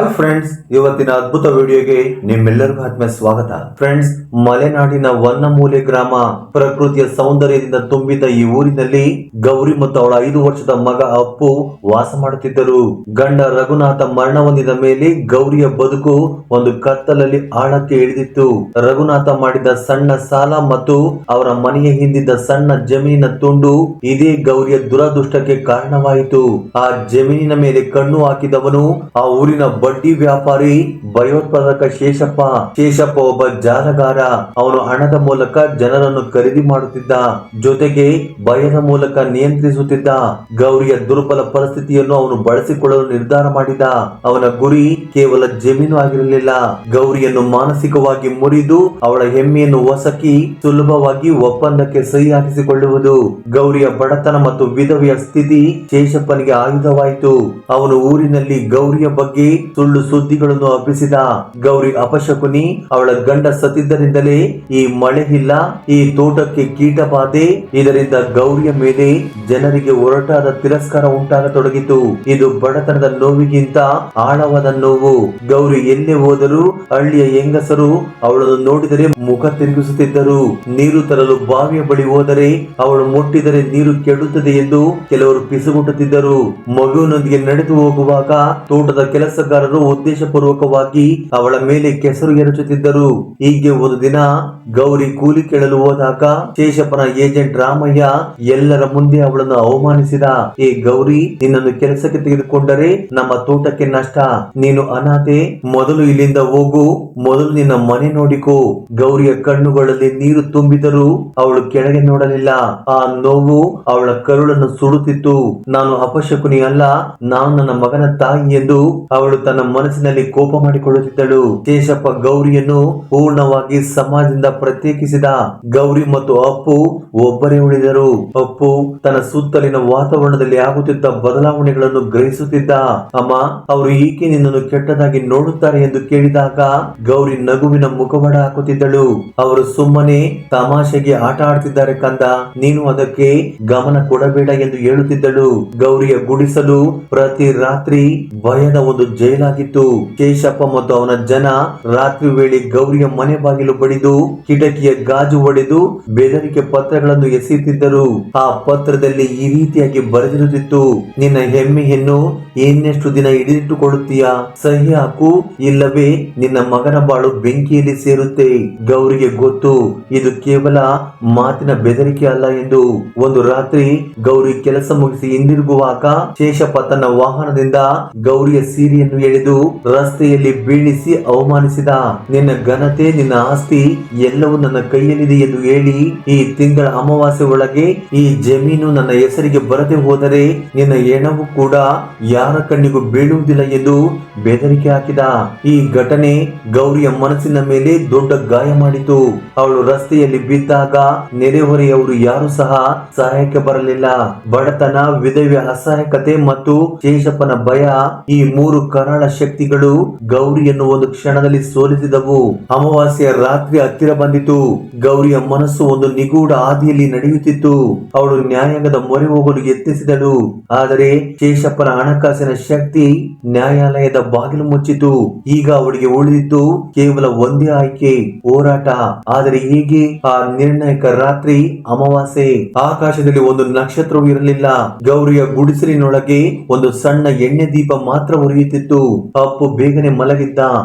Hi friends, ಇವತ್ತಿನ ಅದ್ಭುತ ವಿಡಿಯೋಗೆ ನಿಮ್ಮೆಲ್ಲರಿಗೂ ಆತ್ಮೀಯ ಸ್ವಾಗತ. ಫ್ರೆಂಡ್ಸ್, ಮಲೆನಾಡಿನ ವನ್ನಮೂಲೆ ಗ್ರಾಮ ಪ್ರಕೃತಿಯ ಸೌಂದರ್ಯದಿಂದ ತುಂಬಿದ ಈ ಊರಿನಲ್ಲಿ ಗೌರಿ ಮತ್ತು ಅವಳ 5 ವರ್ಷದ ಮಗ ಅಪ್ಪು ವಾಸ ಮಾಡುತ್ತಿದ್ದರು. ಗಂಡ ರಘುನಾಥ ಮರಣ ಹೊಂದಿದ ಮೇಲೆ ಗೌರಿಯ ಬದುಕು ಒಂದು ಕತ್ತಲಲ್ಲಿ ಆಳಕ್ಕೆ ಇಳಿದಿತ್ತು. ರಘುನಾಥ ಮಾಡಿದ ಸಣ್ಣ ಸಾಲ ಮತ್ತು ಅವರ ಮನೆಯ ಹಿಂದಿದ್ದ ಸಣ್ಣ ಜಮೀನಿನ ತುಂಡು ಇದೇ ಗೌರಿಯ ದುರದೃಷ್ಟಕ್ಕೆ ಕಾರಣವಾಯಿತು. ಆ ಜಮೀನಿನ ಮೇಲೆ ಕಣ್ಣು ಹಾಕಿದವನು ಆ ಊರಿನ ಬಡ್ಡಿ ವ್ಯಾಪಾರಿ ಭಯೋತ್ಪಾದಕ ಶೇಷಪ್ಪ ಒಬ್ಬ ಜಾಲಗಾರ. ಅವನು ಹಣದ ಮೂಲಕ ಜನರನ್ನು ಖರೀದಿ ಮಾಡುತ್ತಿದ್ದ, ಜೊತೆಗೆ ಭಯದ ಮೂಲಕ ನಿಯಂತ್ರಿಸುತ್ತಿದ್ದ. ಗೌರಿಯ ದುರ್ಬಲ ಪರಿಸ್ಥಿತಿಯನ್ನು ಅವನು ಬಳಸಿಕೊಳ್ಳಲು ನಿರ್ಧಾರ ಮಾಡಿದ. ಅವನ ಗುರಿ ಕೇವಲ ಜಮೀನು ಆಗಿರಲಿಲ್ಲ, ಗೌರಿಯನ್ನು ಮಾನಸಿಕವಾಗಿ ಮುರಿದು ಅವಳ ಹೆಮ್ಮೆಯನ್ನು ಹೊಸಕಿ ಸುಲಭವಾಗಿ ಒಪ್ಪಂದಕ್ಕೆ ಸಹಿ ಹಾಕಿಸಿಕೊಳ್ಳುವುದು. ಗೌರಿಯ ಬಡತನ ಮತ್ತು ವಿಧವೆಯ ಸ್ಥಿತಿ ಶೇಷಪ್ಪನಿಗೆ ಆಯುಧವಾಯಿತು. ಅವನು ಊರಿನಲ್ಲಿ ಗೌರಿಯ ಬಗ್ಗೆ ಸುಳ್ಳು ಸುದ್ದಿಗಳನ್ನು ಹಬ್ಬಿಸಿದ. ಗೌರಿ ಅಪಶಕುನಿ, ಅವಳ ಗಂಡ ಸತ್ತಿದ್ದರಿಂದಲೇ ಈ ಮಳೆ ಇಲ್ಲ, ಈ ತೋಟಕ್ಕೆ ಕೀಟ ಬಾಧೆ, ಇದರಿಂದ ಗೌರಿಯ ಮೇಲೆ ಜನರಿಗೆ ಒರಟಾದ ತಿರಸ್ಕಾರ ಉಂಟಾಗತೊಡಗಿತು. ಇದು ಬಡತನದ ನೋವಿಗಿಂತ ಆಳವಾದ ನೋವು. ಗೌರಿ ಎಲ್ಲೇ ಹೋದರೂ ಹಳ್ಳಿಯ ಹೆಂಗಸರು ಅವಳನ್ನು ನೋಡಿದರೆ ಮುಖ ತಿರುಗಿಸುತ್ತಿದ್ದರು. ನೀರು ತರಲು ಬಾವಿಯ ಬಳಿ ಹೋದರೆ ಅವಳು ಮುಟ್ಟಿದರೆ ನೀರು ಕೆಡುತ್ತದೆ ಎಂದು ಕೆಲವರು ಪಿಸುಗುಟ್ಟುತ್ತಿದ್ದರು. ಮಗುವಿನೊಂದಿಗೆ ನಡೆದು ಹೋಗುವಾಗ ತೋಟದ ಕೆಲಸಗಾರರು ಉದ್ದೇಶಪೂರ್ವಕವಾಗಿ ಅವಳ ಮೇಲೆ ಕೆಸರು ಎರಚುತ್ತಿದ್ದರು. ಹೀಗೆ ಒಂದು ದಿನ ಗೌರಿ ಕೂಲಿ ಕೇಳಲು ಹೋದಾಗ ಶೇಷಪ್ಪನ ಏಜೆಂಟ್ ರಾಮಯ್ಯ ಎಲ್ಲರ ಮುಂದೆ ಅವಳನ್ನು ಅವಮಾನಿಸಿದ. ಏ ಗೌರಿ, ನಿನ್ನನ್ನು ಕೆಲಸಕ್ಕೆ ತೆಗೆದುಕೊಂಡರೆ ನಮ್ಮ ತೋಟಕ್ಕೆ ನಷ್ಟ, ನೀನು ಅನಾಥೆ, ಮೊದಲು ಇಲ್ಲಿಂದ ಹೋಗು, ಮೊದಲು ನಿನ್ನ ಮನೆ ನೋಡಿಕೋ. ಗೌರಿಯ ಕಣ್ಣುಗಳಲ್ಲಿ ನೀರು ತುಂಬಿದರೂ ಅವಳು ಕೆಳಗೆ ನೋಡಲಿಲ್ಲ. ಆ ನೋವು ಅವಳ ಕರುಳನ್ನು ಸುಡುತ್ತಿತ್ತು. ನಾನು ಅಪಶಕುನಿ ಅಲ್ಲ, ನಾನು ನನ್ನ ಮಗನ ತಾಯಿ ಎಂದು ಅವಳು ತನ್ನ ಮನಸ್ಸಿನಲ್ಲಿ ಕೋಪ ಮಾಡಿಕೊಳ್ಳುತ್ತಿದ್ದಳು. ಶೇಷಪ್ಪ ಗೌರಿಯನ್ನು ಪೂರ್ಣವಾಗಿ ಸಮಾಜದಿಂದ ಪ್ರತ್ಯೇಕಿಸಿದ. ಗೌರಿ ಮತ್ತು ಅಪ್ಪು ಒಬ್ಬರೇ ಉಳಿದರು. ಅಪ್ಪು ತನ್ನ ಸುತ್ತಲಿನ ವಾತಾವರಣದಲ್ಲಿ ಆಗುತ್ತಿದ್ದ ಬದಲಾವಣೆಗಳನ್ನು ಗ್ರಹಿಸುತ್ತಿದ್ದ. ಅಮ್ಮ, ಅವರು ಏಕೆ ನಿನ್ನನ್ನು ಕೆಟ್ಟದಾಗಿ ನೋಡುತ್ತಾರೆ ಎಂದು ಕೇಳಿದಾಗ ಗೌರಿ ನಗುವಿನ ಮುಖವಾಡ ಹಾಕುತ್ತಿದ್ದಳು. ಅವರು ಸುಮ್ಮನೆ ತಮಾಷೆಗೆ ಆಟ ಆಡ್ತಿದ್ದಾರೆ ಕಂದ, ನೀನು ಅದಕ್ಕೆ ಗಮನ ಕೊಡಬೇಡ ಎಂದು ಹೇಳುತ್ತಿದ್ದಳು. ಗೌರಿಯ ಗುಡಿಸಲು ಪ್ರತಿ ರಾತ್ರಿ ಭಯದ ಒಂದು ಜೈಲಾಗಿತ್ತು. ಶೇಷಪ್ಪ ಮತ್ತು ಅವನ ಜನ ರಾತ್ರಿ ವೇಳೆ ಗೌರಿಯ ಮನೆ ಬಾಗಿಲು ಬಡಿದು ಕಿಟಕಿಯ ಗಾಜು ಒಡೆದು ಬೆದರಿಕೆ ಪತ್ರಗಳನ್ನು ಎಸೆಯುತ್ತಿದ್ದರು. ಆ ಪತ್ರದಲ್ಲಿ ಈ ರೀತಿಯಾಗಿ ಬರೆದಿರುತ್ತಿತ್ತು: ನಿನ್ನ ಹೆಮ್ಮೆಯನ್ನು ಇನ್ನೆಷ್ಟು ದಿನ ಹಿಡಿದಿಟ್ಟುಕೊಳ್ಳುತ್ತೀಯಾ? ಸಹಿ ಹಾಕು, ಇಲ್ಲವೇ ನಿನ್ನ ಮಗನ ಬಾಳು ಬೆಂಕಿಯಲ್ಲಿ ಸೇರುತ್ತೆ. ಗೌರಿಗೆ ಗೊತ್ತು, ಇದು ಕೇವಲ ಮಾತಿನ ಬೆದರಿಕೆ ಅಲ್ಲ ಎಂದು. ಒಂದು ರಾತ್ರಿ ಗೌರಿ ಕೆಲಸ ಮುಗಿಸಿ ಹಿಂದಿರುಗುವಾಗ ಶೇಷಪ್ಪ ತನ್ನ ವಾಹನದಿಂದ ಗೌರಿಯ ಸೀರೆಯನ್ನು ಎಳೆದು ರಸ್ತೆಯಲ್ಲಿ ಬೀಳಿಸಿ ಅವಮಾನಿಸಿದ. ನಿನ್ನ ಘನತೆ, ನಿನ್ನ ಆಸ್ತಿ ಎಲ್ಲವೂ ನನ್ನ ಕೈಯಲ್ಲಿದೆ ಎಂದು ಹೇಳಿ, ಈ ತಿಂಗಳ ಅಮಾವಾಸ್ಯೆ ಒಳಗೆ ಈ ಜಮೀನು ನನ್ನ ಹೆಸರಿಗೆ ಬರದೆ ಹೋದರೆ ನಿನ್ನ ಹೆಣವು ಕೂಡ ಯಾರ ಕಣ್ಣಿಗೂ ಬೀಳುವುದಿಲ್ಲ ಎಂದು ಬೆದರಿಕೆ ಹಾಕಿದ. ಈ ಘಟನೆ ಗೌರಿಯ ಮನಸ್ಸಿನ ಮೇಲೆ ದೊಡ್ಡ ಗಾಯ ಮಾಡಿತು. ಅವಳು ರಸ್ತೆಯಲ್ಲಿ ಬಿದ್ದಾಗ ನೆರೆಹೊರೆಯವರು ಯಾರು ಸಹ ಸಹಾಯಕ್ಕೆ ಬರಲಿಲ್ಲ. ಬಡತನ, ವಿಧವೆಯ ಅಸಹಾಯಕತೆ ಮತ್ತು ಶೇಷಪ್ಪನ ಭಯ, ಈ 3 ಕರಾಳ ಶಕ್ತಿಗಳು ಗೌರಿಯನ್ನು ಒಂದು ಕ್ಷಣದಲ್ಲಿ ಸೋಲಿಸಿದವು. ಅಮಾವಾಸ್ಯೆಯ ರಾತ್ರಿ ಹತ್ತಿರ ಬಂದಿತು. ಗೌರಿಯ ಮನಸ್ಸು ಒಂದು ನಿಗೂಢ ಹಾದಿಯಲ್ಲಿ ನಡೆಯುತ್ತಿತ್ತು. ಅವಳು ನ್ಯಾಯಾಂಗದ ಮೊರೆ ಹೋಗಲು ಯತ್ನಿಸಿದಳು. ಆದರೆ ಶೇಷಪ್ಪನ ಹಣಕಾಸಿನ ಶಕ್ತಿ ನ್ಯಾಯಾಲಯದ ಬಾಗಿಲು ಮುಚ್ಚಿತು. ಈಗ ಅವಳಿಗೆ ಉಳಿದಿತ್ತು ಕೇವಲ ಒಂದೇ ಆಯ್ಕೆ: ಹೋರಾಟ. ಆದರೆ ಹೀಗೆ ಆ ನಿರ್ಣಾಯಕ ರಾತ್ರಿ ಅಮಾವಾಸ್ಯೆ. ಆಕಾಶದಲ್ಲಿ ಒಂದು ನಕ್ಷತ್ರವೂ ಇರಲಿಲ್ಲ. ಗೌರಿಯ ಗುಡಿಸಲಿನೊಳಗೆ ಒಂದು ಸಣ್ಣ ಎಣ್ಣೆ ದೀಪ ಮಾತ್ರ ಉರಿಯುತ್ತಿತ್ತು. ಅಪ್ಪು ಬೇಗನೆ ಮಲಗಿದ್ದ.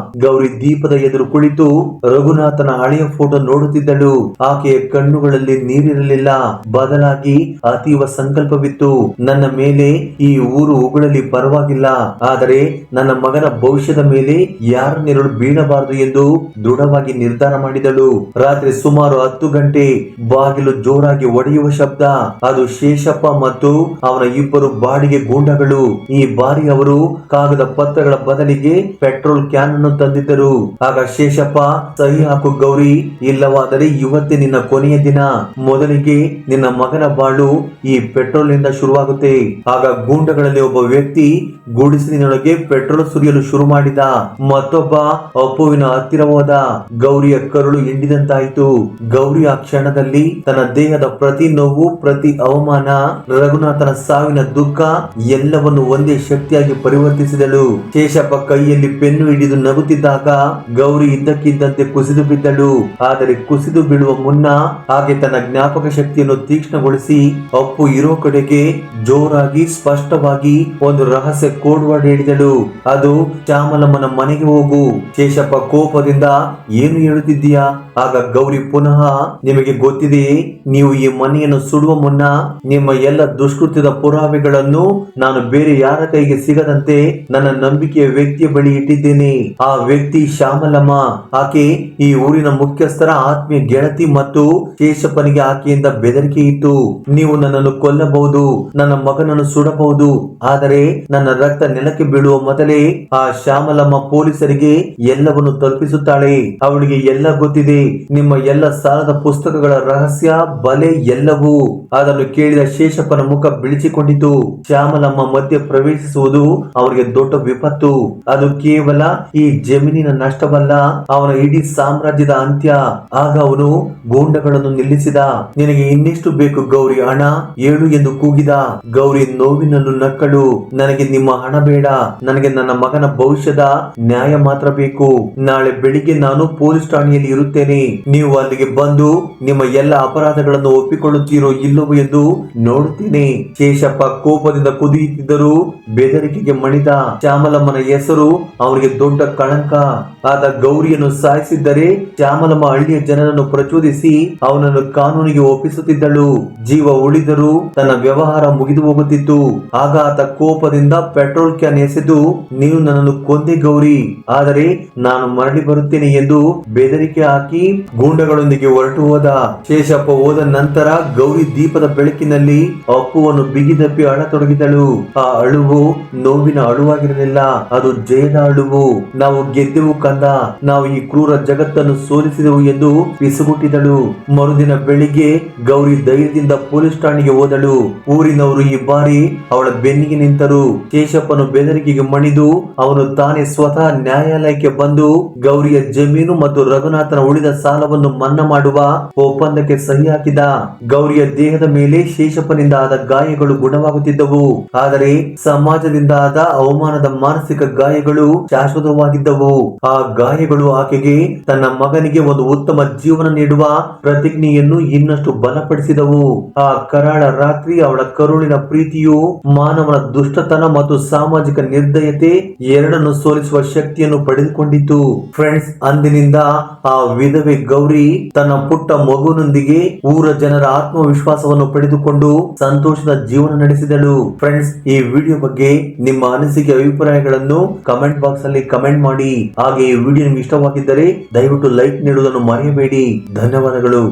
ಗೌರಿ ದೀಪದ ಎದುರು ಕುಳಿತು ರಘುನಾಥನ ಹಳೆಯ ಫೋಟೋ ನೋಡುತ್ತಿದ್ದಳು. ಆಕೆಯ ಕಣ್ಣುಗಳಲ್ಲಿ ನೀರಿರಲಿಲ್ಲ, ಬದಲಾಗಿ ಅತೀವ ಸಂಕಲ್ಪವಿತ್ತು. ನನ್ನ ಮೇಲೆ ಈ ಊರು ಉಗುಳಲಿ ಪರವಾಗಿಲ್ಲ, ಆದರೆ ನನ್ನ ಮಗನ ಭವಿಷ್ಯದ ಮೇಲೆ ಯಾರ ನೆರಳು ಬೀಳಬಾರದು ಎಂದು ದೃಢವಾಗಿ ನಿರ್ಧಾರ ಮಾಡಿದಳು. ರಾತ್ರಿ ಸುಮಾರು 10 ಗಂಟೆ. ಬಾಗಿಲು ಜೋರಾಗಿ ಒಡೆಯುವ ಶಬ್ದ. ಅದು ಶೇಷಪ್ಪ ಮತ್ತು ಅವನ 2 ಬಾಡಿಗೆ ಗೂಂಡಗಳು. ಈ ಬಾರಿ ಅವರು ಕಾಗದ ಪತ್ರಗಳ ಬದಲಿಗೆ ಪೆಟ್ರೋಲ್ ಕ್ಯಾನ್ ಅನ್ನು ತಂದಿದ್ದರು. ಆಗ ಶೇಷಪ್ಪ, ಸಹಿ ಹಾಕು ಗೌರಿ, ಇಲ್ಲವಾದರೆ ಇವತ್ತೇ ನಿನ್ನ ಕೊನೆಯ ದಿನ. ಮೊದಲಿಗೆ ನಿನ್ನ ಮಗನ ಬಾಳು ಈ ಪೆಟ್ರೋಲ್ ನಿಂದ ಶುರುವಾಗುತ್ತೆ. ಆಗ ಗೂಂಡಗಳಲ್ಲಿ ಒಬ್ಬ ವ್ಯಕ್ತಿ ಗುಡಿಸಲಿನೊಳಗೆ ಪೆಟ್ರೋಲ್ ಸುರಿಯಲು ಶುರು ಮಾಡಿದ. ಮತ್ತೊಬ್ಬ ಅಪ್ಪುವಿನ ಹತ್ತಿರ ಹೋದ. ಗೌರಿಯ ಕರುಳು ಹಿಂಡಿದಂತಾಯಿತು. ಗೌರಿ ಆ ಕ್ಷಣದಲ್ಲಿ ತನ್ನ ದೇಹದ ಪ್ರತಿ ನೋವು, ಪ್ರತಿ ಅವಮಾನ, ರಘುನಾಥನ ಸಾವಿನ ದುಃಖ ಎಲ್ಲವನ್ನು ಒಂದೇ ಶಕ್ತಿಯಾಗಿ ಪರಿವರ್ತಿಸಿದಳು. ಶೇಷಪ್ಪ ಕೈಯಲ್ಲಿ ಪೆನ್ನು ಹಿಡಿದು ನಗುತ್ತಿದ್ದಾಗ ಗೌರಿ ಇದ್ದಕ್ಕಿದ್ದಂತೆ ಕುಸಿದು ಬಿದ್ದಳು. ಆದರೆ ಕುಸಿದು ಬೀಳುವ ಮುನ್ನ ಹಾಗೆ ತನ್ನ ಜ್ಞಾಪಕ ಶಕ್ತಿಯನ್ನು ತೀಕ್ಷ್ಣಗೊಳಿಸಿ ಅಪ್ಪು ಇರೋ ಕಡೆಗೆ ಜೋರಾಗಿ ಸ್ಪಷ್ಟವಾಗಿ ಒಂದು ರಹಸ್ಯ ಕೋಡ್ ವರ್ಡ್ ಹೇಳಿದಳು. ಅದು ಶ್ಯಾಮಲಮ್ಮನ ಮನೆಗೆ ಹೋಗು. ಶೇಷಪ್ಪ ಕೋಪದಿಂದ ಏನು ಹೇಳುತ್ತಿದ್ದೀಯಾ? ಆಗ ಗೌರಿ ಪುನಃ, ನಿಮಗೆ ಗೊತ್ತಿದೆಯೇ, ನೀವು ಈ ಮನೆಯನ್ನು ಸುಡುವ ಮುನ್ನ ನಿಮ್ಮ ಎಲ್ಲ ದುಷ್ಕೃತ್ಯದ ಪುರಾವೆಗಳನ್ನು ನಾನು ಬೇರೆ ಯಾರ ಕೈಗೆ ಸಿಗದಂತೆ ನನ್ನ ನಂಬಿಕೆಯ ವ್ಯಕ್ತಿಯ ಬಳಿ ಇಟ್ಟಿದ್ದೇನೆ. ಆ ವ್ಯಕ್ತಿ ಶ್ಯಾಮಲಮ್ಮ. ಆಕೆ ಈ ಊರಿನ ಮುಖ್ಯಸ್ಥರ ಆತ್ಮೀಯ ಗೆಳತಿ ಮತ್ತು ಶೇಷಪ್ಪನಿಗೆ ಆಕೆಯಿಂದ ಬೆದರಿಕೆ ಇತ್ತು. ನೀವು ನನ್ನನ್ನು ಕೊಲ್ಲಬಹುದು, ನನ್ನ ಮಗನನ್ನು ಸುಡಬಹುದು, ಆದರೆ ನನ್ನ ರಕ್ತ ನೆಲಕ್ಕೆ ಬೀಳುವ ಮೊದಲೇ ಆ ಶ್ಯಾಮಲಮ್ಮ ಪೊಲೀಸರಿಗೆ ಎಲ್ಲವನ್ನು ತಲುಪಿಸುತ್ತಾಳೆ. ಅವಳಿಗೆ ಎಲ್ಲ ಗೊತ್ತಿದೆ, ನಿಮ್ಮ ಎಲ್ಲ ಸಾಲದ ಪುಸ್ತಕಗಳ ರಹಸ್ಯ, ಬಲೆ ಎಲ್ಲವೂ. ಅದನ್ನು ಕೇಳಿದ ಶೇಷಪ್ಪನ ಮುಖ ಬಿಳಿಸಿಕೊಂಡಿತು. ಶ್ಯಾಮಲಮ್ಮ ಮಧ್ಯೆ ಪ್ರವೇಶಿಸುವುದು ಅವರಿಗೆ ದೊಡ್ಡ ವಿಪತ್ತು. ಅದು ಕೇವಲ ಈ ಜಮೀನಿನ ನಷ್ಟವಲ್ಲ, ಅವನ ಇಡೀ ಸಾಮ್ರಾಜ್ಯದ ಅಂತ್ಯ. ಆಗ ಅವನು ಗೂಂಡಗಳನ್ನು ನಿಲ್ಲಿಸಿದ. ನಿನಗೆ ಇನ್ನೆಷ್ಟು ಬೇಕು ಗೌರಿ? ಹಣ ಏಳು ಎಂದು ಕೂಗಿದ. ಗೌರಿ ನೋವಿನಲ್ಲೂ ನಕ್ಕಳು. ನನಗೆ ನಿಮ್ಮ ಹಣ ಬೇಡ, ನನಗೆ ನನ್ನ ಮಗನ ಭವಿಷ್ಯದ ನ್ಯಾಯ ಮಾತ್ರ ಬೇಕು. ನಾಳೆ ಬೆಳಿಗ್ಗೆ ನಾನು ಪೊಲೀಸ್ ಠಾಣೆಯಲ್ಲಿ ಇರುತ್ತೇನೆ. ನೀವು ಅಲ್ಲಿಗೆ ಬಂದು ನಿಮ್ಮ ಎಲ್ಲ ಅಪರಾಧಗಳನ್ನು ಒಪ್ಪಿಕೊಳ್ಳುತ್ತೀರೋ ಇಲ್ಲವೋ ಎಂದು ನೋಡುತ್ತೇನೆ. ಶೇಷಪ್ಪ ಕೋಪದಿಂದ ಕುದಿಯುತ್ತಿದ್ದರೂ ಬೆದರಿಕೆಗೆ ಮಣಿದ. ಶ್ಯಾಮಲಮ್ಮನ ಹೆಸರು ಅವನಿಗೆ ದೊಡ್ಡ ಕಳಂಕ. ಆದ ಗೌರಿಯನ್ನು ಸಾಯಿಸಿದ್ದರೆ ಶ್ಯಾಮಲಮ್ಮ ಹಳ್ಳಿಯ ಜನರನ್ನು ಪ್ರಚೋದಿಸಿ ಅವನನ್ನು ಕಾನೂನಿಗೆ ಒಪ್ಪಿಸುತ್ತಿದ್ದಳು. ಜೀವ ಉಳಿದರೂ ತನ್ನ ವ್ಯವಹಾರ ಮುಗಿದು ಹೋಗುತ್ತಿತ್ತು. ಆಗ ಆತ ಕೋಪದಿಂದ ಪೆಟ್ರೋಲ್ ಕ್ಯಾನ್ ಎಸೆದು, ನೀವು ನನ್ನನ್ನು ಕೊಂದೆ ಗೌರಿ, ಆದರೆ ನಾನು ಮರಳಿ ಬರುತ್ತೇನೆ ಎಂದು ಬೆದರಿಕೆ ಹಾಕಿ ಗೂಂಡಗಳೊಂದಿಗೆ ಹೊರಟು ಹೋದ. ಶೇಷಪ್ಪ ಹೋದ ನಂತರ ಗೌರಿ ದೀಪದ ಬೆಳಕಿನಲ್ಲಿ ಅಪ್ಪುವನ್ನು ಬಿಗಿದಪ್ಪಿ ಅಳತೊಡಗಿದಳು. ಆ ಅಳುವು ನೋವಿನ ಅಳುವಾಗಿರಲಿಲ್ಲ, ಅದು ಜಯದ ಅಳುವು. ನಾವು ಗೆದ್ದೆವು ಕಂದ, ನಾವು ಈ ಕ್ರೂರ ಜಗತ್ತನ್ನು ಸೋಲಿಸಿದೆವು ಎಂದು ಪಿಸುಗುಟ್ಟಿದಳು. ಮರುದಿನ ಬೆಳಿಗ್ಗೆ ಗೌರಿ ಧೈರ್ಯದಿಂದ ಪೊಲೀಸ್ ಠಾಣೆಗೆ ಹೋದಳು. ಊರಿನವರು ಈ ಬಾರಿ ಅವಳ ಬೆನ್ನಿಗೆ ನಿಂತರು. ಶೇಷಪ್ಪನು ಬೆದರಿಕೆಗೆ ಮಣಿದು ಅವನು ತಾನೇ ಸ್ವತಃ ನ್ಯಾಯಾಲಯಕ್ಕೆ ಬಂದು ಗೌರಿಯ ಜಮೀನು ಮತ್ತು ರಘುನಾಥನ ಉಳಿದ ಸಾಲವನ್ನು ಮನ್ನಾ ಮಾಡುವ ಒಪ್ಪಂದಕ್ಕೆ ಸಹಿ ಹಾಕಿದ. ಗೌರಿಯ ದೇಹದ ಮೇಲೆ ಶೇಷಪ್ಪನಿಂದ ಆದ ಗಾಯಗಳು ಗುಣವಾಗುತ್ತಿದ್ದವು, ಆದರೆ ಸಮಾಜದಿಂದ ಆದ ಅವಮಾನದ ಮಾನಸಿಕ ಗಾಯಗಳು ಶಾಶ್ವತವಾಗಿದ್ದವು. ಆ ಗಾಯಗಳು ಆಕೆಗೆ ತನ್ನ ಮಗನಿಗೆ ಒಂದು ಉತ್ತಮ ಜೀವನ ನೀಡುವ ಪ್ರತಿಜ್ಞೆಯನ್ನು ಇನ್ನಷ್ಟು ಬಲಪಡಿಸಿದವು. ಆ ಕರಾಳ ರಾತ್ರಿ ಅವಳ ಕರುಳಿನ ಪ್ರೀತಿಯು ಮಾನವನ ದುಷ್ಟತನ ಮತ್ತು ಸಾಮಾಜಿಕ ನಿರ್ದಯತೆ ಎರಡನ್ನು ಸೋಲಿಸುವ ಶಕ್ತಿಯನ್ನು ಪಡೆದುಕೊಂಡಿತು. ಫ್ರೆಂಡ್ಸ್, ಅಂದಿನಿಂದ ಆ ವಿಧವೆ ಗೌರಿ ತನ್ನ ಪುಟ್ಟ ಮಗುವಿನೊಂದಿಗೆ ಊರ ಜನರ ಆತ್ಮವಿಶ್ವಾಸವನ್ನು ಪಡೆದುಕೊಂಡು ಸಂತೋಷದ ಜೀವನ ನಡೆಸಿದಳು. ಫ್ರೆಂಡ್ಸ್, ಈ ವಿಡಿಯೋ ಬಗ್ಗೆ ನಿಮ್ಮ ಅನಿಸಿಕೆ ಅಭಿಪ್ರಾಯಗಳನ್ನು ಕಮೆಂಟ್ ಬಾಕ್ಸ್ ಅಲ್ಲಿ ಕಮೆಂಟ್ ಮಾಡಿ. ಹಾಗೆ ಈ ವಿಡಿಯೋ ನಿಮಗೆ ಇಷ್ಟವಾಗಿದ್ದರೆ ದಯವಿಟ್ಟು ಲೈಕ್ ನೀಡುವುದನ್ನು ಮರೆಯಬೇಡಿ. ಧನ್ಯವಾದಗಳು.